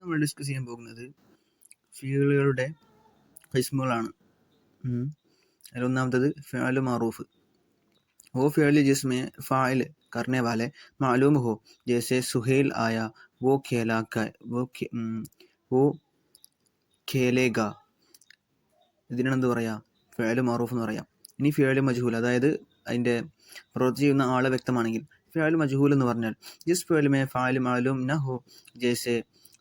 നമ്മൾ ഡിസ്കസ് ചെയ്യാൻ പോകുന്നത് ഫീലുകളുടെ ഖിസ്മുകളാണ്. അതിലൊന്നാമത്തത് ഫിഅൽ മാറൂഫ്. वो फ़िअल जिसमें फ़ाइल करने वाले मालूम हो, जैसे सुहेल आया, वो खेलेगा. ഇതിനാണ് എന്ത് പറയുക? ഫിഅൽ മാറൂഫ് എന്ന് പറയാം. ഇനി ഫിഅൽ മജ്ഹൂൽ, അതായത് അതിൻ്റെ പ്രവൃത്തി ചെയ്യുന്ന ആളെ വ്യക്തമാണെങ്കിൽ ഫിഅൽ മജ്ഹൂൽ എന്ന് പറഞ്ഞാൽ ജിസ് ഫിഅൽ മേ ഫാഇൽ മാലൂം ന ഹോ, ജैसे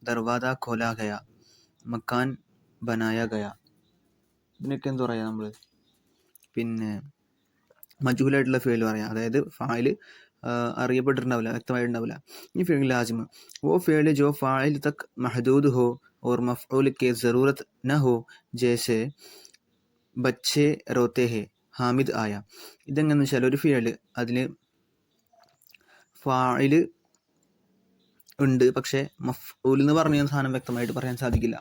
ദർവാദ ഖോലാ ഗയ, മക്കാൻ ബനായ ഗയ. ഇതിനൊക്കെ എന്താ പറയുക നമ്മൾ? പിന്നെ മജ്ഹൂലായിട്ടുള്ള ഫിഅൽ പറയാം, അതായത് ഫാഇൽ അറിയപ്പെട്ടിട്ടുണ്ടാവില്ല, വ്യക്തമായിട്ടുണ്ടാവില്ല. ഈ ഫിഅൽ ലാസിം वो फ़िअल जो फ़ाइल तक महदूद हो और मफ़ऊल की ज़रूरत न हो, जैसे ബച്ചേ റോത്തെ ഹെ ഹാമിദ് ആയ. ഇതെങ്ങനെയെന്ന് വെച്ചാൽ ഒരു ഫിഅൽ അതിൽ ഫാഇൽ ഉണ്ട്, പക്ഷേ മഫ്ഊൽ എന്ന് പറഞ്ഞ സാധനം വ്യക്തമായിട്ട് പറയാൻ സാധിക്കില്ല.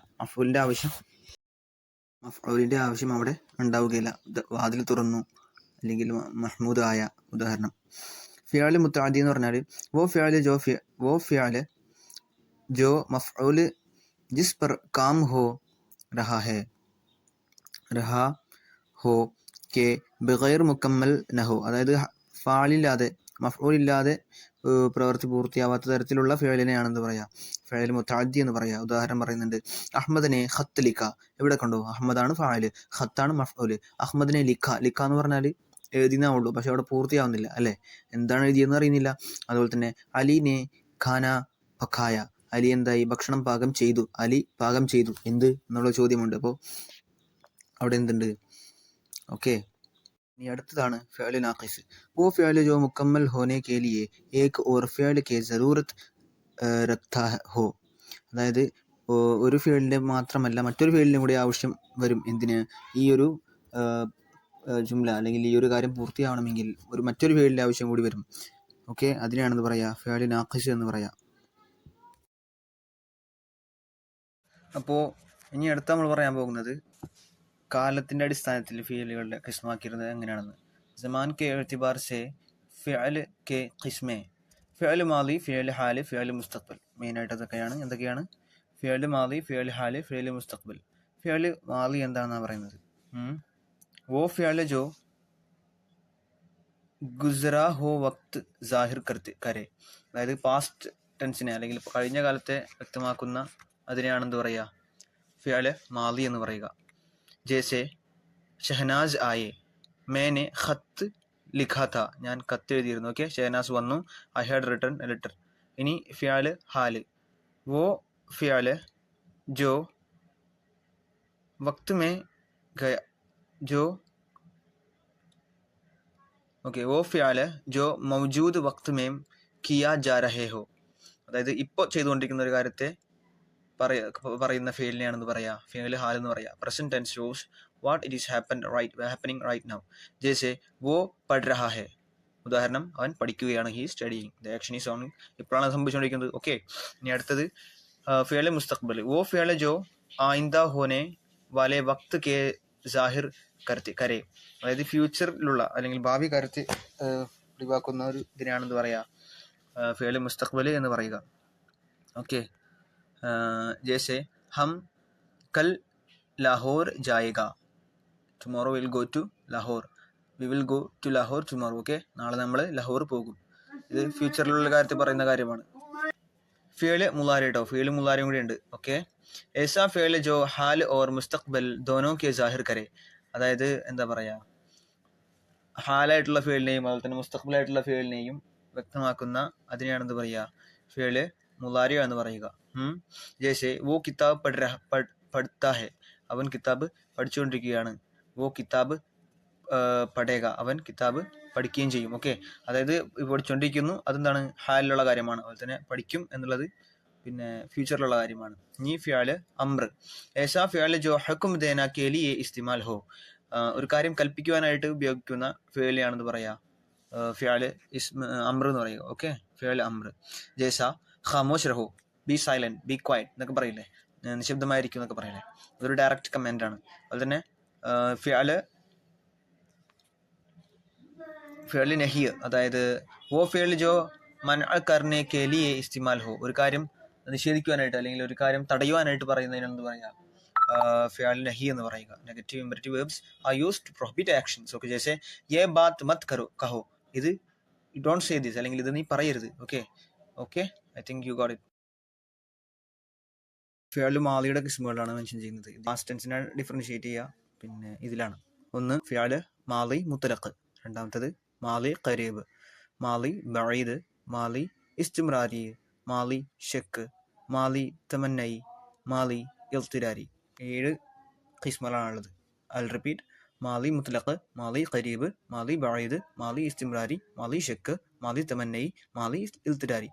മഫ്ഊലിൻ്റെ ആവശ്യം അവിടെ ഉണ്ടാവുകയില്ല. വാതിൽ തുറന്നു അല്ലെങ്കിൽ മഹ്മൂദ് ആയ, ഉദാഹരണം. ഫിഅൽ മുത്തഅദ്ദി എന്ന് പറഞ്ഞാൽ वो फ़िअल जो मफ़ऊल जिस पर काम हो रहा ഹോ കെ ബഗൈർ മുക്കമ്മൽ നഹോ, അതായത് ഫാലില്ലാതെ മഫ്ഊലില്ലാതെ പ്രവൃത്തി പൂർത്തിയാവാത്ത തരത്തിലുള്ള ഫിഅലിനെയാണെന്ന് പറയാം ഫിഅൽ മുത്തഅദ്ദി എന്ന് പറയാം. ഉദാഹരണം പറയുന്നുണ്ട്, അഹ്മദിനെ ഖത്ത് ലിഖ. ഇവിടെ കണ്ടോ, അഹ്മദാണ് ഫാഇൽ, ഖത്താണ് മഫ്ഊൽ. അഹ്മദിനെ ലിഖ എന്ന് പറഞ്ഞാൽ എഴുതിയെന്നേ ഉള്ളൂ, പക്ഷെ അവിടെ പൂർത്തിയാവുന്നില്ല അല്ലേ, എന്താണ് എഴുതിയെന്ന് അറിയുന്നില്ല. അതുപോലെ തന്നെ അലിനെ ഖാന പഖായ, അലി എന്തായി? ഭക്ഷണം പാകം ചെയ്തു. അലി പാകം ചെയ്തു എന്ത് എന്നുള്ള ചോദ്യമുണ്ട്. അപ്പോൾ അവിടെ എന്തുണ്ട്? ഓക്കെ. ഇനി അടുത്തതാണ് ഫിഅൽ നാഖിസ്. वो फ़िअल जो मुकम्मल होने के लिए एक और फ़िअल की ज़रूरत रखता हो, അതായത് ഒരു ഫിഅലിൻ്റെ മാത്രമല്ല മറ്റൊരു ഫിഅലിനും കൂടി ആവശ്യം വരും. എന്തിന്? ഈ ഒരു ജുംല അല്ലെങ്കിൽ ഈ ഒരു കാര്യം പൂർത്തിയാവണമെങ്കിൽ മറ്റൊരു ഫിഅലിൻ്റെ ആവശ്യം കൂടി വരും. ഓക്കെ, അതിനാണെന്ന് പറയാം ഫിഅൽ നാഖിസ് എന്ന് പറയാം. അപ്പോൾ ഇനി അടുത്ത നമ്മൾ പറയാൻ പോകുന്നത് കാലത്തിൻ്റെ അടിസ്ഥാനത്തിൽ ഫിഅലുകളുടെ ഖിസ്മാക്കിയിരുന്നത് എങ്ങനെയാണെന്ന്. സമാൻ കെ എഅ്തിബാർ സെ ഫിഅൽ കെ ഖിസ്മേ ഫിഅൽ മാളി, ഫിഅൽ ഹാല്, ഫിഅൽ മുസ്തഖ്ബൽ. മെയിനായിട്ട് അതൊക്കെയാണ്. എന്തൊക്കെയാണ്? ഫിഅൽ മാളി, ഫിഅൽ ഹാല്, ഫിഅൽ മുസ്തഖ്ബൽ. ഫിഅൽ മാളി എന്താണെന്നാണ് പറയുന്നത്? वो फ़िअल जो ഗുസ്റാ ഹോ വക്ത് സാഹിർ കരെ, അതായത് പാസ്റ്റ് ടെൻസിനെ അല്ലെങ്കിൽ കഴിഞ്ഞ കാലത്തെ വ്യക്തമാക്കുന്ന അതിനെയാണെന്ന് പറയുക ഫിഅൽ മാളി എന്ന് പറയുക. ജैसे ഷഹനാസ് ആയേ, മേനെ ഖത്ത് ലിഖാ ഥാ, ഞാൻ കത്ത് എഴുതിയിരുന്നു. ഓക്കെ, ഷഹനാസ് വന്നു, I had written A letter. ഇനി ഫിഅൽ ഹാല്, वो फ़िअल जो वक्त में गया वो फ़िअल जो मौजूद वक्त में किया जा रहे हो, അതായത് ഇപ്പോൾ ചെയ്തുകൊണ്ടിരിക്കുന്ന ഒരു കാര്യത്തെ പറയുന്ന ഫിഅലിനെയാണെന്ന് പറയാ ഫിഅൽ ഹാൽ എന്ന് പറയാ. Present tense shows what it is happening right now. ജैसे वो पढ़ रहा है, ഉദാഹരണം അവൻ പഠിക്കുകയാണ്, he is studying, the action is on, ഇപ്പോഴാണ് സംഭവിച്ചുകൊണ്ടിരിക്കുന്നത്. ഓക്കെ, ഇനി അടുത്തത് ഫിഅൽ മുസ്തഖ്ബൽ. वो फ़िअल जो आइंदा होने वाले वक्त के ज़ाहिर കരെ, അതായത് ഫ്യൂച്ചറിലുള്ള അല്ലെങ്കിൽ ഭാവി കാര്യത്തെ ഒഴിവാക്കുന്ന ഒരു ഇതിനാണെന്ന് പറയാ ഫിഅൽ മുസ്തഖ്ബൽ എന്ന് പറയുക. ഓക്കെ, जैसे हम कल लाहौर जाएगा, tomorrow we'll go to Lahore, we will go to Lahore tomorrow. Okay, നാളെ നമ്മൾ ലഹോർ പോകും. ഇത് ഫ്യൂച്ചറിലുള്ള കാര്യത്തെ പറയുന്ന കാര്യമാണ്. ഫിഅൽ മുളാരി കേട്ടോ, ഫിഅൽ മുളാരിയും കൂടി ഉണ്ട്. ഓക്കെ, ऐसा ഫിഅൽ जो हाल और मुस्तaqbल दोनों के ज़ाहिर करे, അതായത് എന്താ പറയുക, ഹാലായിട്ടുള്ള ഫിഅലിനെയും അതുപോലെ തന്നെ മുസ്തഖ്ബലായിട്ടുള്ള ഫിഅലിനെയും വ്യക്തമാക്കുന്ന അതിനെയാണെന്ന് പറയുക ഫിഅൽ മുളാരി എന്ന് പറയുക. ജैसे वो किताब पढ़ता है, അവൻ കിതാബ് പഠിച്ചുകൊണ്ടിരിക്കുകയാണ്. वो किताब पढ़ेगा, അവൻ കിതാബ് പഠിക്കുകയും ചെയ്യും. ഓക്കെ, അതായത് പഠിച്ചുകൊണ്ടിരിക്കുന്നു, അതെന്താണ്? ഹാലിലുള്ള കാര്യമാണ്. അതുപോലെ തന്നെ പഠിക്കും എന്നുള്ളത് പിന്നെ ഫ്യൂച്ചറിലുള്ള കാര്യമാണ്. ഇനി ഫിഅൽ അംർ. ऐसा ഫിഅൽ जो हुक्म देना के लिए इस्तेमाल हो, ഒരു കാര്യം കൽപ്പിക്കുവാനായിട്ട് ഉപയോഗിക്കുന്ന ഫിഅലിനെയാണെന്ന് പറയാ ഫിഅൽ അംർ എന്ന് പറയുക. ഓക്കെ, ഫിഅൽ അംർ. ജैसा ഖാമോഷ് രഹോ, ബി സൈലന്റ്, ബി ക്വയറ്റ് എന്നൊക്കെ പറയില്ലേ, നിശബ്ദമായിരിക്കും എന്നൊക്കെ പറയില്ലേ, അതൊരു ഡയറക്റ്റ് കമാൻഡ് ആണ്. അതുപോലെ തന്നെ ഫിഅൽ നഹി, അതായത് वो फ़िअल जो मनअ करने के लिए इस्तेमाल हो, ഒരു കാര്യം നിഷേധിക്കുവാനായിട്ട് അല്ലെങ്കിൽ ഒരു കാര്യം തടയുവാനായിട്ട് പറയുന്നതിനാണ് എന്ത് പറയുക, ഫിയാൽ നഹി എന്ന് പറയുക. Negative imperative verbs are used to prohibit actions. Okay, ജैसे ये बात मत करो कहो, ഇത് ഡോണ്ട് സേ ദിസ്, അല്ലെങ്കിൽ ഇത് നീ പറയരുത്. Okay okay, I think you got it. ഫിയാൽ മാലിയുടെ കിസ്മുകളാണ് മെൻഷൻ ചെയ്യുന്നത്. പാസ്റ്റ് ടെൻസിനെ ഡിഫറൻഷിയേറ്റ് ചെയ്യുക പിന്നെ ഇതിലാണ്. ഒന്ന് ഫിയാൽ മാലി മുത്തലഖ്, രണ്ടാമത്തത് മാലി ഖരീബ്, മാലി ബഈദ്, മാലി ഇസ്തിമ്രാരി, മാലി ഷക്ക്, മാലി തമന്നൈ, മാലി ഇൽത്തിരാരി. 7 കിസ്മുകളാണുള്ളത്. ഐ വിൽ റിപ്പീറ്റ്: മാലി മുത്തലഖ്, മാലി ഖരീബ്, മാലി ബഈദ്, മാലി ഇസ്തിമ്രാരി, മാലി ഷക്ക്, മാലി തമന്നൈ, മാലി ഇൽത്തിരാരി.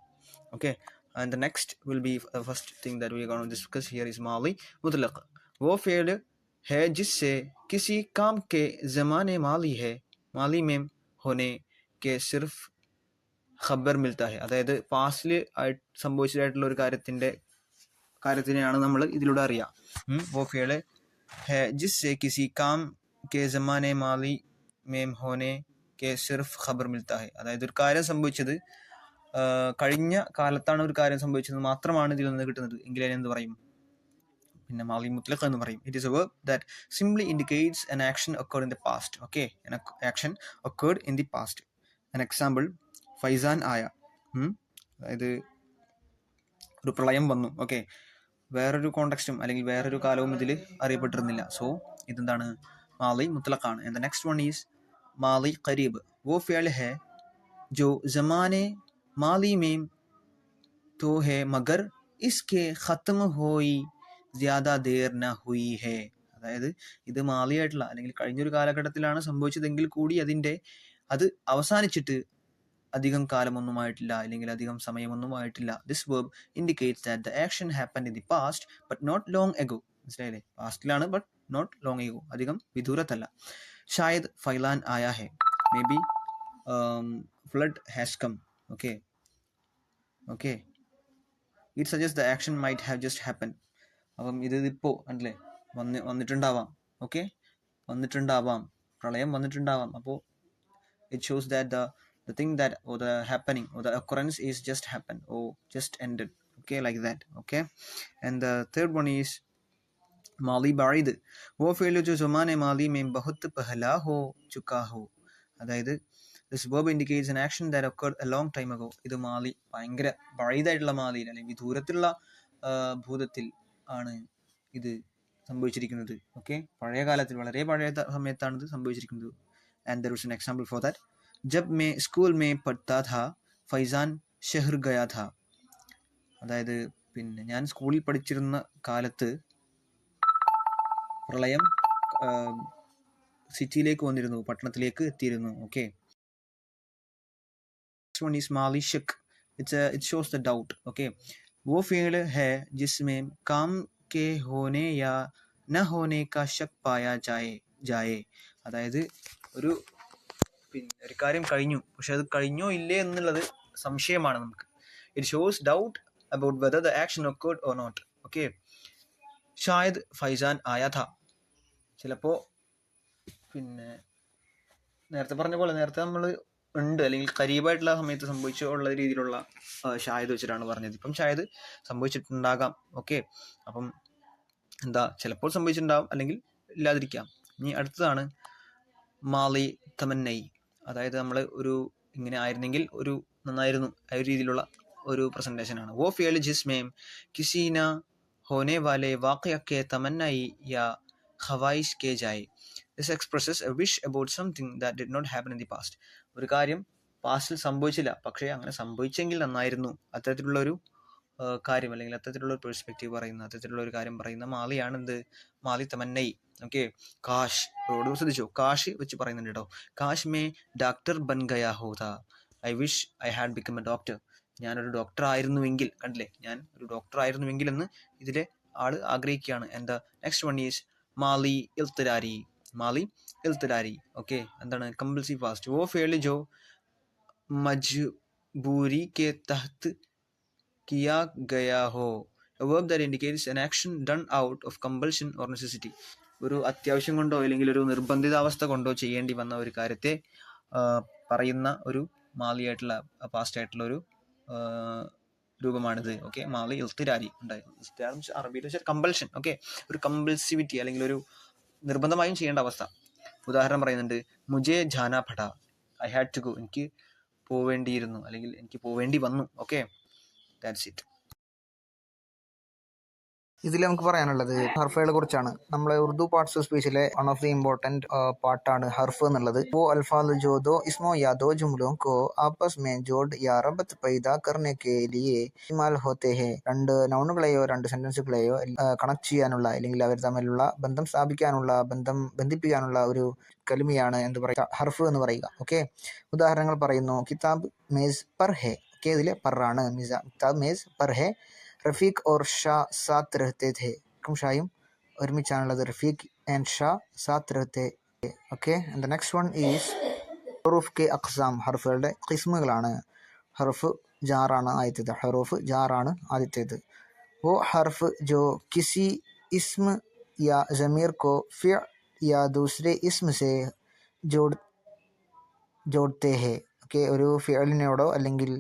Okay, and the next will be the first thing that we are going to discuss here is माली मुतलक. वो फेल है जिससे किसी काम के ज़माने माली है, മാലി में होने के सिर्फ ഖബർ മിൽത്ത ഹെ. അതായത് പാസ്റ്റിൽ സംഭവിച്ചതായിട്ടുള്ള ഒരു കാര്യത്തിനെയാണ് നമ്മൾ ഇതിലൂടെ അറിയാം. वो फेल है जिससे किसी काम के ज़माने माली में होने के सिर्फ ഖബർ മിൽത്ത ഹെ. അതായത് ഒരു കാര്യം സംഭവിച്ചത് കഴിഞ്ഞ കാലത്താണ് ഒരു കാര്യം സംഭവിച്ചത് മാത്രമാണ് ഇതിൽ നിന്ന് കിട്ടുന്നത് എങ്കിൽ എന്ത് പറയും? പിന്നെ മാലി മുത്ലഖ് എന്ന് പറയും. It is A verb that simply indicates an action occurred in the past. Okay, an action occurred in the past. An example, Faizan ആയ, അതായത് ഒരു പ്രളയം വന്നു. ഓക്കെ, വേറൊരു കോണ്ടെക്സ്റ്റും അല്ലെങ്കിൽ വേറൊരു കാലവും ഇതിൽ അറിയപ്പെട്ടിരുന്നില്ല. സോ ഇതെന്താണ്? മാലി മുത്ലഖാണ്. And the next one is മാലി ഖരീബ്. वो फ़ियल है जो ज़माने മാലി में तो है मगर इसके ख़त्म होई ज़्यादा देर न हुई है. അതായത് ഇത് മാലിയായിട്ടുള്ള അല്ലെങ്കിൽ കഴിഞ്ഞൊരു കാലഘട്ടത്തിലാണ് സംഭവിച്ചതെങ്കിൽ കൂടി അത് അവസാനിച്ചിട്ട് അധികം കാലമൊന്നുമായിട്ടില്ല അല്ലെങ്കിൽ അധികം സമയമൊന്നുമായിട്ടില്ല. This verb indicates that the action happened in the past but not long ago. മനസ്സിലായില്ലേ? പാസ്റ്റിലാണ് ബട്ട് നോട്ട് ലോങ് ago, അധികം വിദൂരത്തല്ല. ഷായദ് ഫൈലാൻ ആയാ ഹെ, may be flood has come. Okay okay, it suggest the action might have just happen. അപ്പം ഇതിപ്പോൾ അല്ലേ വന്നിട്ടുണ്ടാവാം. ഓക്കെ, വന്നിട്ടുണ്ടാവാം, പ്രളയം വന്നിട്ടുണ്ടാവാം. അപ്പോൾ it shows that the thing that or the happening or the occurrence is just happened or just ended. Okay, like that. Okay, and the third one is माली बाइद. वो फेल जो ज़माने माली में बहुत पहला हो चुका हो. അതായത് this verb indicates an action that occurred a long time ago. ഇത് മാലി ഭയങ്കര ബഈദായിട്ടുള്ള മാലിയിൽ അല്ലെങ്കിൽ ദൂരത്തുള്ള ഭൂതത്തിൽ ആണ് ഇത് സംഭവിച്ചിരിക്കുന്നത്. ഓക്കെ, പഴയ കാലത്തിൽ വളരെ പഴയ സമയത്താണ് ഇത് സംഭവിച്ചിരിക്കുന്നത്. And there was an example for that. जब मैं स्कूल में पढ़ता था फैजान शहर गया था. അതായത് പിന്നെ ഞാൻ സ്കൂളിൽ പഠിച്ചിരുന്ന കാലത്ത് പ്രളയം സിറ്റിയിലേക്ക് വന്നിരുന്നു, പട്ടണത്തിലേക്ക് എത്തിയിരുന്നു. ഓക്കെ, next one is माली शक. it shows the doubt. Okay, वो फ़ियल है जिसमें काम के होने या न होने का शक पाया जाए. അതായത് ഒരു കാര്യം കഴിഞ്ഞു, പക്ഷെ അത് കഴിഞ്ഞോ ഇല്ലേ എന്നുള്ളത് സംശയമാണ് നമുക്ക്. It shows doubt about whether the action occurred or not. Okay, ഷായദ് ഫൈസാൻ ആയാ ഥാ. ചിലപ്പോൾ പിന്നെ നേരത്തെ പറഞ്ഞ പോലെ നേരത്തെ നമ്മൾ ഉണ്ട് അല്ലെങ്കിൽ കരീബായിട്ടുള്ള സമയത്ത് സംഭവിച്ചുള്ള രീതിയിലുള്ള ഷായദ് വെച്ചിട്ടാണ് പറഞ്ഞത്. ഇപ്പം ഷായദ് സംഭവിച്ചിട്ടുണ്ടാകാം. ഓക്കെ, അപ്പം എന്താ ചിലപ്പോൾ സംഭവിച്ചിട്ടുണ്ടാകും അല്ലെങ്കിൽ ഇല്ലാതിരിക്കാം. ഇനി അടുത്തതാണ് മാലി തമന്നൈ. അതായത് നമ്മൾ ഒരു ഇങ്ങനെ ആയിരുന്നെങ്കിൽ ഒരു നന്നായിരുന്നു, ആ ഒരു രീതിയിലുള്ള ഒരു പ്രസന്റേഷനാണ്. वो फ़ियल जिसमें किसी न होने वाले वाक़या के तमन्नाई या ख़वाहिश के जाए. This expresses a wish about something that did not happen in the past. ഒരു കാര്യം പാസ്റ്റിൽ സംഭവിച്ചില്ല, പക്ഷേ അങ്ങനെ സംഭവിച്ചെങ്കിൽ നന്നായിരുന്നു, അത്തരത്തിലുള്ള ഒരു കാര്യം അല്ലെങ്കിൽ അത്തരത്തിലുള്ള ഒരു പെർസ്പെക്റ്റീവ് പറയുന്ന അത്തരത്തിലുള്ള ഒരു കാര്യം പറയുന്ന മാലിയാണ് എന്ത്? മാലി തമന്നൈ. ഓക്കെ, കാഷ്, റോഡ് ശ്രദ്ധിച്ചോ, കാഷ് വെച്ച് പറയുന്നുണ്ട് കേട്ടോ. കാഷ് മേ ഡോക്ടർ ബൻ ഗയാ ഹോതാ. I wish I had become a doctor. ഞാനൊരു ഡോക്ടർ ആയിരുന്നുവെങ്കിൽ, കണ്ടില്ലേ, ഞാൻ ഒരു ഡോക്ടർ ആയിരുന്നുവെങ്കിൽ എന്ന് ഇതിലെ ആള് ആഗ്രഹിക്കുകയാണ്. എന്താ നെക്സ്റ്റ് വൺ ഈസ് മാലി ഇൽത്തിരാരി. മാലി ഇൽത്തിരാരി. ഓക്കെ, എന്താണ്? Compulsive past. वो फेल जो मजबूरी के तहत किया गया हो. A verb that indicates an action done out of compulsion or necessity. ഒരു അത്യാവശ്യം കൊണ്ടോ അല്ലെങ്കിൽ ഒരു നിർബന്ധിതാവസ്ഥ കൊണ്ടോ ചെയ്യേണ്ടി വന്ന ഒരു കാര്യത്തെ പറയുന്ന ഒരു മാലിയായിട്ടുള്ള പാസ്റ്റ് ആയിട്ടുള്ള ഒരു രൂപമാണിത്. ഓക്കെ, മാലി ഇൽത്തിരാരി ഉണ്ടായിരുന്നു. അറബിയിൽ വെച്ചാൽ കമ്പൽഷൻ. ഓക്കെ, ഒരു കമ്പൽസിവിറ്റി അല്ലെങ്കിൽ ഒരു നിർബന്ധമായും ചെയ്യേണ്ട അവസ്ഥ. ഉദാഹരണം പറയുന്നുണ്ട്, മുജേ ജാന പട, ഐ ഹാഡ് ടു ഗോ, എനിക്ക് പോവേണ്ടിയിരുന്നു അല്ലെങ്കിൽ എനിക്ക് പോവേണ്ടി വന്നു. Okay, that's it. ഇതിൽ നമുക്ക് പറയാനുള്ളത് ഹർഫുകളെ കുറിച്ചാണ്. നമ്മളെ ഉറുദു പാർട്സ് സ്പീച്ചിലെ വൺ ഓഫ് ദി ഇമ്പോർട്ടൻറ്റ് പാർട്ടാണ് ഹർഫ് എന്നുള്ളത്. वो अल्फाज जो दो इसमों या दो जुमलों को आपस में जोड़ या रबत पैदा करने के लिए इस्तेमाल होते हैं. രണ്ട് നൗണുകളെയോ രണ്ട് സെന്റൻസുകളെയോ കണക്ട് ചെയ്യാനുള്ള അല്ലെങ്കിൽ അവർ തമ്മിലുള്ള ബന്ധം സ്ഥാപിക്കാനുള്ള ബന്ധിപ്പിക്കാനുള്ള ഒരു കലിമയാണ് എന്ത് പറയുക, ഹർഫ് എന്ന് പറയുക. ഓക്കെ, ഉദാഹരണങ്ങൾ പറയുന്നു. കിതാബ് മേസ് പർ ഹെ. ഓക്കെ, ഇതിലെ പറാണ്. കിതാബ് മേസ് പർ ഹെ. റഫീഖ് ഓർ ഷാ സാത്ത് രഹത്തെ थे. ഷായും ഒരുമിച്ചാണുള്ളത്. റഫീഖ് ആൻഡ് ഷാ സാത്ത് രഹത്തെ. Okay, and the next one is ഹറൂഫ് കെ അഖ്സാം. ഹർഫുകളുടെ ഖിസ്മുകളാണ്. ഹർഫ് ജാറാണ് ആദ്യത്തേത്. ഹറൂഫ് ജാറാണ് ആദ്യത്തേത്. वो हर्फ जो किसी इस्म या ज़मीर को फ़िअल या दूसरे इस्म से जोड़ते हैं. ഓക്കെ, ഒരു ഫിഅലിനോടോ അല്ലെങ്കിൽ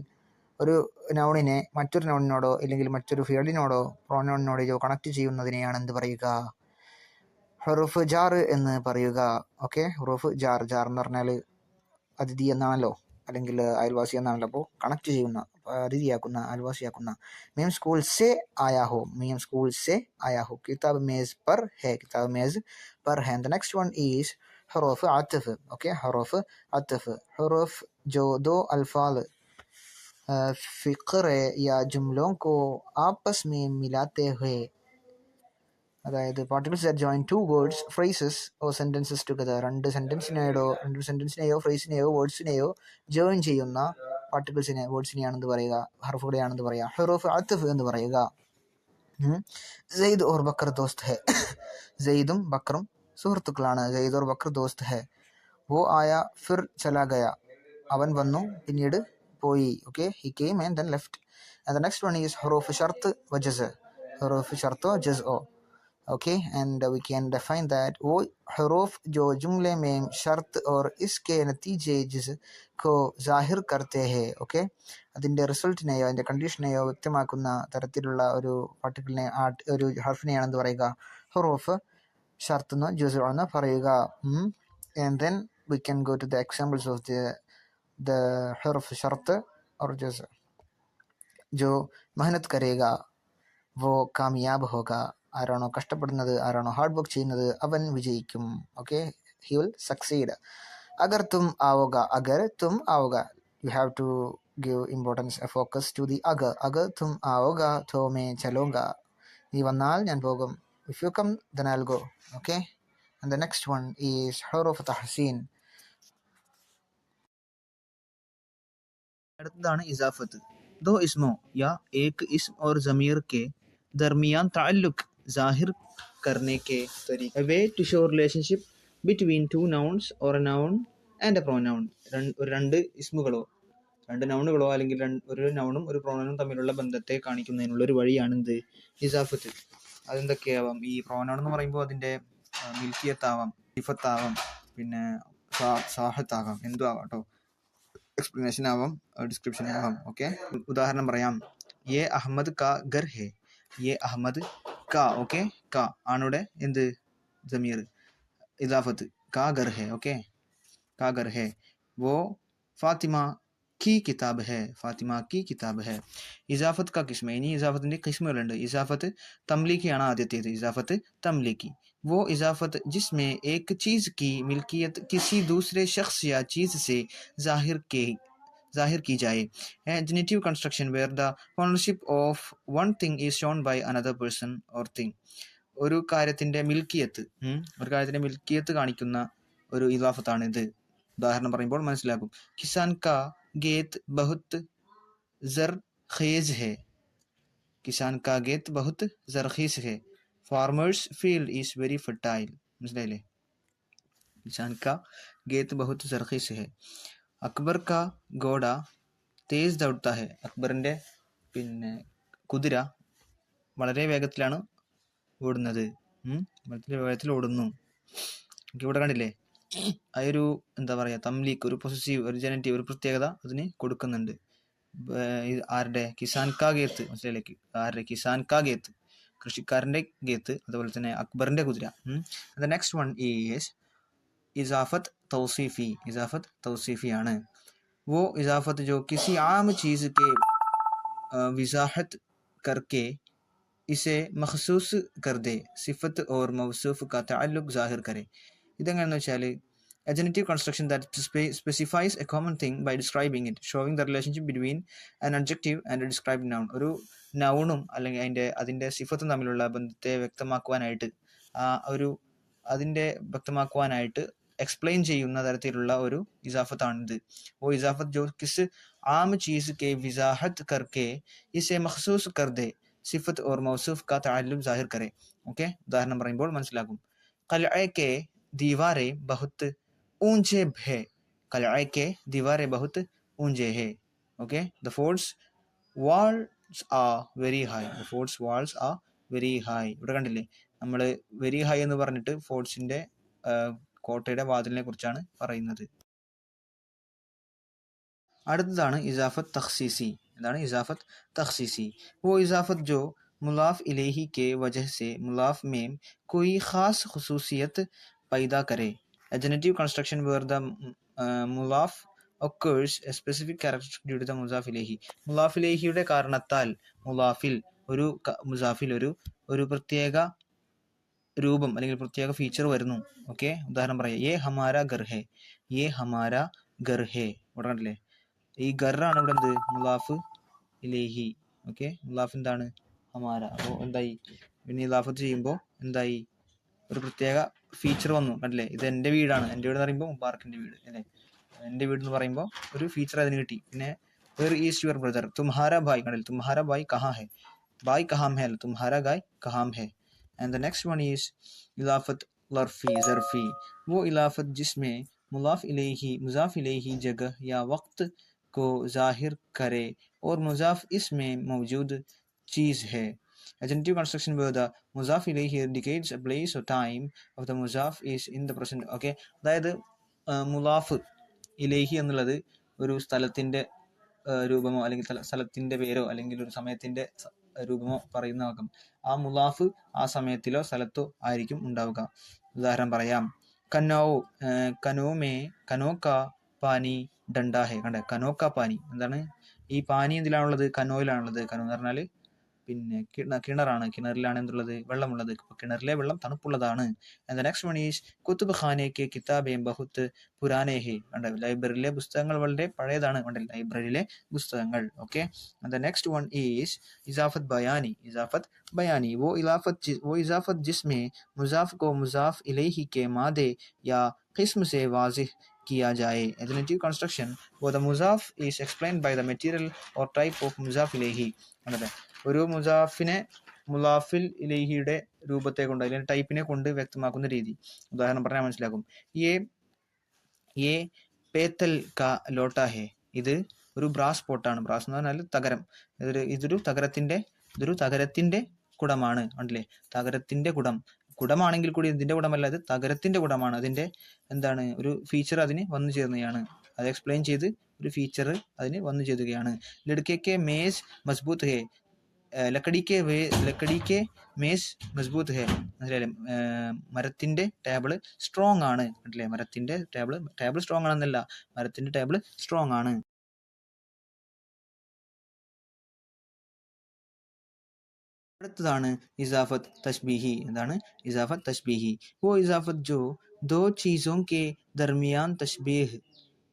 ഒരു നൗണിനെ മറ്റൊരു നൗണിനോടോ അല്ലെങ്കിൽ മറ്റൊരു ഫിയലിനോടോ പ്രോനൗണിനോടോ കണക്ട് ചെയ്യുന്നതിനെയാണ് എന്ത് പറയുക, ഹുറൂഫ് ജാർ എന്ന് പറയുക. ഓക്കെ, ഹുറൂഫ് ജാർ എന്ന് പറഞ്ഞാൽ അതിഥി എന്നാണല്ലോ, അല്ലെങ്കിൽ അയൽവാസി എന്നാണല്ലോ. അപ്പോൾ കണക്ട് ചെയ്യുന്ന, അതിഥിയാക്കുന്ന, അയൽവാസിയാക്കുന്ന. മീം സ്കൂൾ സെ ആയാഹോ. മീം സ്കൂൾ സെ ആയാഹോ. കിതാബ് മേസ് പർ ഹെ. കിതാബ് മേസ് പർ ഹെ. ദ നെക്സ്റ്റ് വൺ ഈസ് ഹുറൂഫ് അത്ഫ്. ഓക്കെ, ഹുറൂഫ് അത്ഫ്. ഹുറൂഫ് जो दो अल्फाज फ़िक्रे या जुमलों को आपस में मिलाते हुए, അതായത് particles that join two words, phrases or sentences together. രണ്ട് സെൻറ്റൻസിനെയോ ഫ്രേസിനെയോ വേർഡ്സിനെയോ ജോയിൻ ചെയ്യുന്ന പാർട്ടിക്കിൾസിനെ, വേർഡ്സിനെയാണെന്ന് പറയുക, ഹർഫുകളെയാണെന്ന് പറയുക ഹുറൂഫ് അത്ഫ് എന്ന് പറയുക. സെയ്ദ് ഓർ ബക്കർ ദോസ്ത് ഹെ. സെയ്ദും ബക്കറും സുഹൃത്തുക്കളാണ്. സെയ്ദ് ഓർ ബക്കർ ദോസ്ത് ഹെ. വോ ആയ ഫിർ ചലാ ഗയ. അവൻ വന്നു പിന്നീട് പോയി. Okay, he came and then left. And the next one is ഹുറൂഫ് ഷർത്ത് വ ജസ്. ഹുറൂഫ് ഷർത്ത് ജസ് ഓ. Okay, and we can define that वो हरूफ जो जुमले में शर्त और इसके नतीजे को जाहिर करते हैं. ഓക്കെ, അതിൻ്റെ റിസൾട്ടിനെയോ അതിൻ്റെ കണ്ടീഷനെയോ വ്യക്തമാക്കുന്ന തരത്തിലുള്ള ഒരു പാർട്ടിക്കിളിനെ, ഒരു ഹർഫിനെയാണെന്ന് പറയുക ഹുറൂഫ് ഷർത്ത് എന്ന് ജുസ് എന്ന് പറയുക. And then we can go to the examples of the हर्फ शर्त और जज़. जो मेहनत करेगा वो कामयाब होगा. ആരാണോ കഷ്ടപ്പെടുന്നത്, ആരാണോ ഹാർഡ് വർക്ക് ചെയ്യുന്നത്, അവൻ വിജയിക്കും. Okay, he will succeed. അഗർ തും ആവുക. അഗർ തും ആവുക, you have to give importance, a focus to the agar. Agar tum aaoga to main chalunga. നീ വന്നാൽ ഞാൻ പോകും. If you come then I'll go. Okay, and the next one is huruf tahsin. അടുത്തതാണ് ഇസാഫത്ത്. ദോ ഇസ്മോ യാ ഏക് ഇസ്ം और ज़मीर के दरमियान ताल्लुक ज़ाहिर करने के तरीके. A way to show relationship between two nouns or a noun and a pronoun. രണ്ട് ഇസ്മുകളോ രണ്ട് നൗണുകളോ അല്ലെങ്കിൽ ഒരു നൗണും ഒരു പ്രോനൗണും തമ്മിലുള്ള ബന്ധത്തെ കാണിക്കുന്നതിനുള്ള ഒരു വഴിയാണ് എന്ത്, ഇസാഫത്ത്. അതെന്തൊക്കെയാവാം? ഈ പ്രോനൗൺ എന്ന് പറയുമ്പോൾ അതിൻ്റെ മിൽക്കിയത്താവാം, സിഫത്താവാം, പിന്നെ സാഹത്താകാം, എന്തും ആവാം കേട്ടോ. എക്സ്പ്ലനേഷൻ ആവാം, ഡിസ്ക്രിപ്ഷൻ ആവാം. ഓക്കെ, ഉദാഹരണം പറയാം. യെ അഹമ്മദ് കാ ഗർ ഹെ. യെ അഹമ്മദ് കാ. ഓക്കെ, കാ ആണിവിടെ എന്ത്, ജമീർ, ഇദാഫത്ത്. കാ ഗർ ഹെ. ഓക്കെ, കാ ഗർ ഹെ. വോ ഫാത്തിമ की किताब है. ഫാത്തിമ की किताब है. ഇസാഫത്ത് കാ കിസ്മ. ഇനി ഇസാഫത്തിൻ്റെ കിസ്മുകളുണ്ട്. ഇസാഫത്ത് തംലീക്കിയാണ് ആദ്യത്തേത്. ഇസാഫത്ത് തംലീക്കി. वो इजाफत जिसमें एक चीज़ की मिल्कियत किसी दूसरे शख्स या चीज़ से जाहिर की जाए. Genitive construction where the ownership of one thing is shown by another person or thing. ഒരു കാര്യത്തിൻ്റെ മിൽക്കിയത്ത് കാണിക്കുന്ന ഒരു ഇസാഫത്താണിത്. ഉദാഹരണം പറയുമ്പോൾ മനസ്സിലാക്കും. കിസാൻ കാ ഗേത്ത് ബഹുത്ത് ജർഖീസ് ഹെ. കിസാൻ കാ ഗേത്ത് ബഹുത്ത് ജർഖീസ് ഹെ. Farmers field is very fertile. മനസ്സിലായില്ലേ? കിസാൻ കാ ഗേത്ത് ബഹുത്ത് ജർഖീസ് ഹെ. അക്ബർ കാ ഗോഡ തേസ് ദൗഡ്ത ഹെ. അക്ബറിൻ്റെ കുതിര വളരെ വേഗത്തിലാണ് ഓടുന്നത്. വളരെ വേഗത്തിൽ ഓടുന്നു. ഇവിടെ കണ്ടില്ലേ, അതൊരു എന്താ പറയുക, തംലീക്ക്, ഒരു പൊസസീവ്, ഒരു ജനറ്റീവ്, ഒരു പ്രത്യേകത അതിന് കൊടുക്കുന്നുണ്ട്. ആരുടെ കിസാൻ കാ ഗേത്ത് മനസ്സിലായില്ലേ, ആരുടെ കിസാൻ കാ ഗേത്ത് കൃഷിക്കാരൻ്റെ ഗേത്ത്, അതുപോലെ തന്നെ അക്ബറിൻ്റെ കുതിര. ദ നെക്സ്റ്റ് വൺ ഈസ് ഇസാഫത്ത് തൗസീഫി. ഇസാഫത്ത് തൗസീഫി ആണ്. वो इजाफत जो किसी आम चीज़ के वजाहत करके इसे मखसूस कर दे, सिफत और मौसूफ का ताल्लुक ज़ाहिर करे. ഇതെങ്ങനെയെന്ന് വെച്ചാൽ a genitive construction that specifies a common thing by describing it, showing the relationship between an adjective and a described noun. ഒരു നൗണും അല്ലെങ്കിൽ അതിൻ്റെ സിഫത്തും തമ്മിലുള്ള ബന്ധത്തെ വ്യക്തമാക്കുവാനായിട്ട് വ്യക്തമാക്കുവാനായിട്ട് എക്സ്പ്ലെയിൻ ചെയ്യുന്ന തരത്തിലുള്ള ഒരു ഇസാഫത്താണിത്. वो इजाफत जो किस आम चीज़ के वजाहत करके इसे मखसूस कर दे, सिफत और मौसूफ का ताल्लुक ज़ाहिर करे. ഓക്കെ, ഉദാഹരണം പറയുമ്പോൾ മനസ്സിലാകും. क़लअ के दीवारें बहुत ऊंचे है. क़लअ के दीवारें बहुत ऊंचे है. Okay, the fort's walls are very high. The fort's walls are very high. ഇവിടെ കണ്ടില്ലേ, നമ്മൾ വെരി ഹൈ എന്ന് പറഞ്ഞിട്ട് ഫോർട്സിന്റെ കോട്ടയുടെ വാതിലിനെ കുറിച്ചാണ് പറയുന്നത്. അടുത്തതാണ് ഇസാഫത്ത് തഖ്സീസി. എന്താണ് ഇസാഫത്ത് തഖ്സീസി? वो इजाफत जो मुलाफ इलेही के वजह से मुलाफ में कोई ख़ास खसूसियत पैदा करे. A genitive construction where the mulaf occurs a specific characteristic due to the മുസാഫ് ഇലേഹി. മുലാഫ് ഇലേഹിയുടെ കാരണത്താൽ മുലാഫിൽ മുസാഫിൽ ഒരു പ്രത്യേക രൂപം അല്ലെങ്കിൽ പ്രത്യേക ഫീച്ചർ വരുന്നു. ഓക്കെ, ഉദാഹരണം പറയാം. യേ ഹമാര ഗർ ഹേ. യേ ഹമാര ഗർ ഹേ. ഇവിടെ കണ്ടില്ലേ, ഈ ഗറാണ് ഇവിടെ എന്ത്, മുലാഫ് ഇലേഹി. ഓക്കെ, മുലാഫ് എന്താണ്, ഹമാര. അപ്പോൾ എന്തായി, പിന്നെ ഇലാഫത്ത് ചെയ്യുമ്പോൾ എന്തായി, ഒരു പ്രത്യേക ഫീച്ചർ വന്നു. കണ്ടില്ലേ, ഇത് എൻ്റെ വീടാണ്. എൻ്റെ വീട് എന്ന് പറയുമ്പോൾ മുബാറക്കിൻ്റെ വീട് അല്ലേ. എൻ്റെ വീട് എന്ന് പറയുമ്പോൾ ഒരു ഫീച്ചർ അതിന് കിട്ടി. പിന്നെ വേർ ഈസ് യുവർ ബ്രദർ, തുമ്ഹാര ഭായ്. കണ്ടില്ലേ, തുമ്ഹാര ഭായ് കഹാം ഹേ. ഭായ് കഹാം ഹേ അല്ല, തുമ്ഹാര ഗായ് കഹാം ഹേ. And the next one is इलाफत लर्फी ज़रफ़ी. वो इलाफत जिसमें मुलाफ इलेही जगह या वक्त को ज़ाहिर करे और मुज़ाफ इसमें मौजूद चीज़ है. A genitive construction where the मुज़ाफ इलेही indicates a place or time of the मुज़ाफ is in the present. Okay, അതായത് മുലാഫ് ഇലേഹി എന്നുള്ളത് ഒരു സ്ഥലത്തിൻ്റെ രൂപമോ അല്ലെങ്കിൽ സ്ഥലത്തിൻ്റെ പേരോ അല്ലെങ്കിൽ ഒരു സമയത്തിൻ്റെ രൂപമോ പറയുന്നതാകും. ആ മുലാഫ് ആ സമയത്തിലോ സ്ഥലത്തോ ആയിരിക്കും ഉണ്ടാവുക. ഉദാഹരണം പറയാം. കനോ കാ പാനി ഡണ്ടാ ഹേ. കണ്ടേ, കനോ കാ പാനി എന്താണ്, ഈ പാനി എന്തിലാണുള്ളത്, കനോയിലാണുള്ളത്. കനോ എന്ന് പറഞ്ഞാൽ പിന്നെ കിണറാണ്. കിണറിലാണ് എന്തുള്ളത്, വെള്ളമുള്ളത്. കിണറിലെ വെള്ളം തണുപ്പുള്ളതാണ്. And the next one is കുത്തുബ് ഖാനെ കെ കിതാബേ ബഹുത്ത് പുരാനെ ഹേ. കണ്ടേ, ലൈബ്രറിയിലെ പുസ്തകങ്ങൾ വളരെ പഴയതാണ്. കണ്ടേ, ലൈബ്രറിയിലെ പുസ്തകങ്ങൾ. Okay, and the next one is ഇസാഫത്ത് ബയാനി. ഇസാഫത്ത് बयानी. वो इजाफत जिसमें मुजाफ को मुजाफ इलेही के मादे या किस्म से वाज़िह किया जाए. A genitive construction where the muzaf is explained by the material or type of muzaf ilayhi. ഒരു മുസാഫിനെ മുലാഫിൽ ഇലൈഹിയുടെ രൂപത്തെ കൊണ്ട് അല്ലെങ്കിൽ ടൈപ്പിനെ കൊണ്ട് വ്യക്തമാക്കുന്ന രീതി. ഉദാഹരണം പറഞ്ഞാൽ മനസ്സിലാക്കും. യേ പേത്തൽ കാ ലോട്ടാ ഹേ. ഇത് ഒരു ബ്രാസ് പോട്ടാണ്. ബ്രാസ് എന്ന് പറഞ്ഞാൽ തകരം. ഇതൊരു തകരത്തിന്റെ കുടമാണ്. കണ്ടില്ലേ, തകരത്തിന്റെ കുടമാണെങ്കിൽ കൂടി ഇതിന്റെ കുടമല്ല, ഇത് തകരത്തിന്റെ കുടമാണ്. അതിന്റെ എന്താണ്, ഒരു ഫീച്ചർ അതിന് വന്നു ചേർന്നതാണ്. അത് എക്സ്പ്ലെയിൻ ചെയ്ത് ഒരു ഫീച്ചർ അതിന് വന്നു ചേരുകയാണ്. ലഡ്കെ മേസ് മസ്ബൂത്ത് ഹേ. ലക്കടിക്കെ മേസ് മസ്ബൂത്ത് ഹേ. മനസ്സിലായില്ലേ, മരത്തിന്റെ ടേബിൾ സ്ട്രോങ് ആണ്. കണ്ടില്ലേ, മരത്തിന്റെ ടേബിൾ സ്ട്രോങ് ആണെന്നല്ല, മരത്തിന്റെ ടേബിൾ സ്ട്രോങ് ആണ്. അടുത്തതാണ് ഇസാഫത്ത് തശ്ബീഹി. എന്താണ് ഇസാഫത്ത് തശ്ബീഹി? वो इजाफत जो दो चीज़ों के दरमियान तशबीह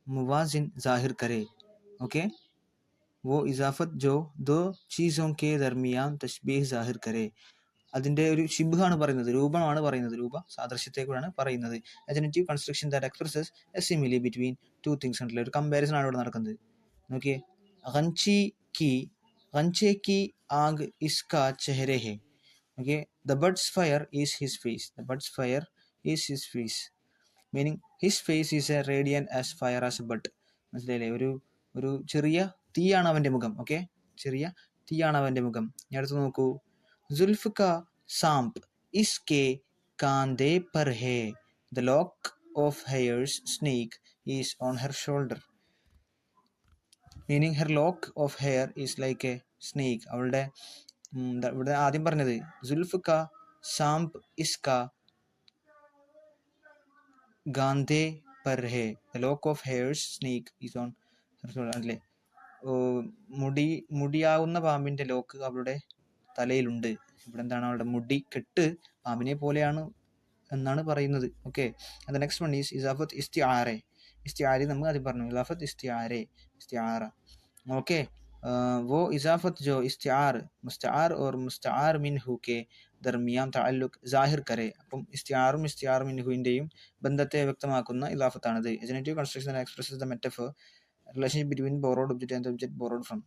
मुवाजिन जाहिर करे. ओके, वो इजाफत जो दो चीज़ों के दरमियान तशबीह जाहिर करे. അതിൻ്റെ ഒരു ഷിബ്ഹാണ് പറയുന്നത്, രൂപമാണ് പറയുന്നത്, രൂപ സാദൃശ്യത്തെക്കുറിച്ചാണ് പറയുന്നത്. Generative construction that expresses A simile between two things. ഉണ്ടല്ലോ, ഒരു കമ്പാരിസൺ ആണ് ഇവിടെ നടക്കുന്നത്. നോക്കിയേ, गंचे की आग इसका चेहरे है. Okay, the bird's fire is his face. The bird's fire is his face, meaning his face is a radiant as fire as a bird. മനസ്സിലായില്ലേ, ഒരു ചെറിയ തീയാണ് അവൻ്റെ മുഖം. ഓക്കെ, ചെറിയ തീയാണ് അവൻ്റെ മുഖം. ഞാൻ അടുത്ത് നോക്കൂ. जुल्फ का सांप इसके कांधे पर है. The lock of hair's snake is on her shoulder. Meaning her lock of hair is like a snake. അവളുടെ ഇവിടെ ആദ്യം പറഞ്ഞത് സുൽഫ് ക ഷാംപ് ഇസ്ക ഗാന്ധേ പർ ഹേ, the lock of hairs snake is on അല്ലേ. മുടിയാവുന്ന പാമ്പിന്റെ ലോക്ക് അവളുടെ തലയിലുണ്ട്. ഇവിടെ എന്താണ്, അവളുടെ മുടി കെട്ട് പാമ്പിനെ പോലെയാണ് എന്നാണ് പറയുന്നത്. ഓക്കെ, അത് നെക്സ്റ്റ് വൺ ഈസ് ഇസാഫത്ത് ഇസ്തിആറെ. ഇസ്തിആരി നമ്മൾ ആദ്യം പറഞ്ഞു, ഇസാഫത്ത് ഇസ്തിആറെ, ഇസ്തിആറ. ഓക്കെ, वो इजाफत जो इस्तिआर मुस्तार और मुस्तार मिन्हु के ദർമിയാം തഅല്ലുഖ് സാഹിർ കരെ. അപ്പം ഇസ്തിആറും ഇസ്തിആർ മിൻഹുവിൻ്റെയും ബന്ധത്തെ വ്യക്തമാക്കുന്ന ഇലാഫത്താണിത്. Generative construction expresses the metaphor relationship between borrowed object and object borrowed from.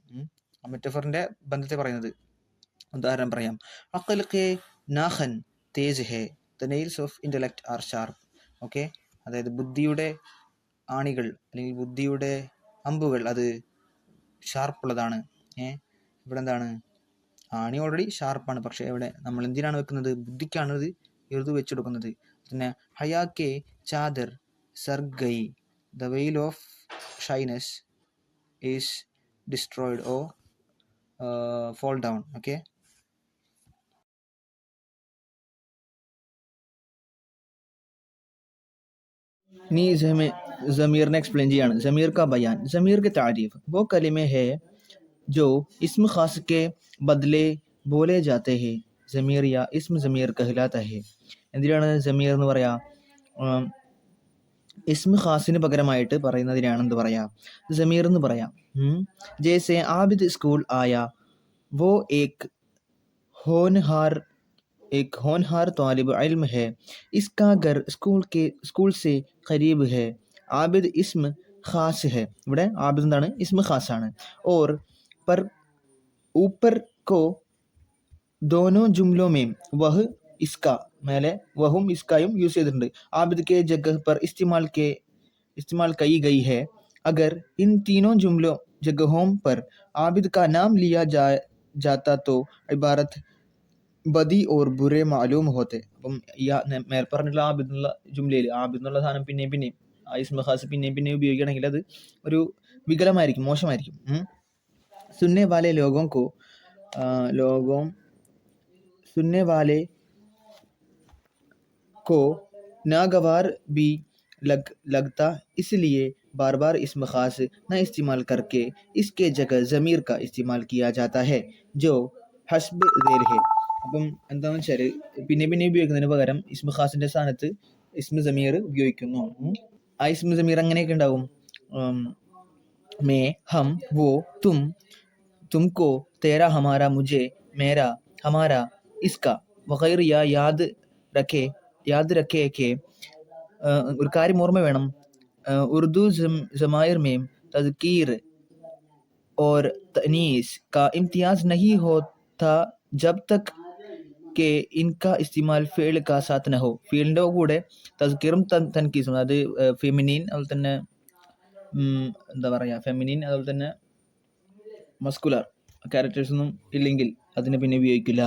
ആ മെറ്റഫറിന്റെ ബന്ധത്തെ പറയുന്നത്. ഉദാഹരണം പറയാം, അഖൽ കെ നാഖൻ തേജ് ഹേ, the nails of intellect are sharp. Okay, അതായത് ബുദ്ധിയുടെ ആണികൾ അല്ലെങ്കിൽ ബുദ്ധിയുടെ അമ്പുകൾ അത് ഷാർപ്പുള്ളതാണ്. ഇവിടെ എന്താണ്, ആണി ഓൾറെഡി ഷാർപ്പാണ്, പക്ഷേ ഇവിടെ നമ്മൾ എന്തിനാണ് വെക്കുന്നത്, ബുദ്ധിക്കാണ് ഇത് എഴുതി വെച്ചെടുക്കുന്നത്. പിന്നെ ഹയാക്കെ ചാദർ സർഗൈ, the veil of shyness is destroyed or fall down. Okay, नी ज़मीर ने एक्सप्लेन किया ज़मीर का बयान. ज़मीर के तारीफ वो कलिमे है जो इस्म खास के बदले बोले जाते हैं. ज़मीर या इस्म ज़मीर कहलाता है. എന്തിനാണ് ज़मीर എന്ന് പറയാ, ഇസ്മ ഖാസിന് പകരമായിട്ട് പറയുന്നതിനാണ് എന്ത് പറയാ, ज़मीर എന്ന് പറയാം. जैसे आबिद स्कूल आया, वो एक होनहार तालिब इल्म है, इसका घर स्कूल से करीब है. आबिद इस्म खास है. ഇവിടെ ആബിദ് എന്താണ്, ഇസ്മ ഖാസ് ആണ്. और पर ऊपर को दोनों जुमलों में वह इसका, മേലെ വഹും ഇസ്കായും യൂസ് ചെയ്തിട്ടുണ്ട്. आबिद के जगह पर इस्तेमाल कई गई है. अगर इन तीनों जगहों पर आबिद का नाम लिया जाता तो इबारत ബദി ഓർ ബുറെ മാലൂം ഹോത്തെ. അപ്പം ഈ മേൽപ്പറഞ്ഞുള്ള ആബിദ് എന്നുള്ള ജുംലയിൽ ആബിദ് എന്നുള്ള സാധനം പിന്നെയും ആ ഇസ്മ ഖാസ് പിന്നെയും ഉപയോഗിക്കുകയാണെങ്കിൽ അത് ഒരു വികലമായിരിക്കും, മോശമായിരിക്കും. സുന്നെ വാലെ को नागवार भी लगता, इसलिए बार बार इस्म खास न इस्तेमाल करके इसके जगह ज़मीर का इस्तेमाल किया जाता है जो हस्ब ज़ेल है. അപ്പം എന്താണെന്ന് വെച്ചാൽ പിന്നെ ഉപയോഗിക്കുന്നതിന് പകരം ഇസ്മ ഖാസിന്റെ സ്ഥാനത്ത് ഇസ്മ ज़मीर ഉപയോഗിക്കുന്നു. ആ ഇസ്മ ज़मीर അങ്ങനെയൊക്കെ ഉണ്ടാവും, മേ, ഹം, വോ, തും, തുംകോ, തേരാ, ഹമാരാ, മുझे, മേരാ, ഹമാരാ, ഇസ്കാ വഗൈറ. യാദ് രഖേ കെ, ഒരു കാര്യം ഓർമ്മ വേണം, ഉർദു ज़माइर में तज़कीर और तनीस का इम्तियाज नहीं होता जब तक के इनका इस्तेमाल ഫേൽ का साथ न हो. ഫീലിൻ്റെ കൂടെ തസ്കീറും തൻകീസും, അതായത് ഫെമിനീൻ, അതുപോലെ തന്നെ എന്താ പറയുക, ഫെമിനീൻ അതുപോലെ തന്നെ മസ്കുലർ ക്യാരക്ടേഴ്സൊന്നും ഇല്ലെങ്കിൽ അതിനെ പിന്നെ ഉപയോഗിക്കില്ല.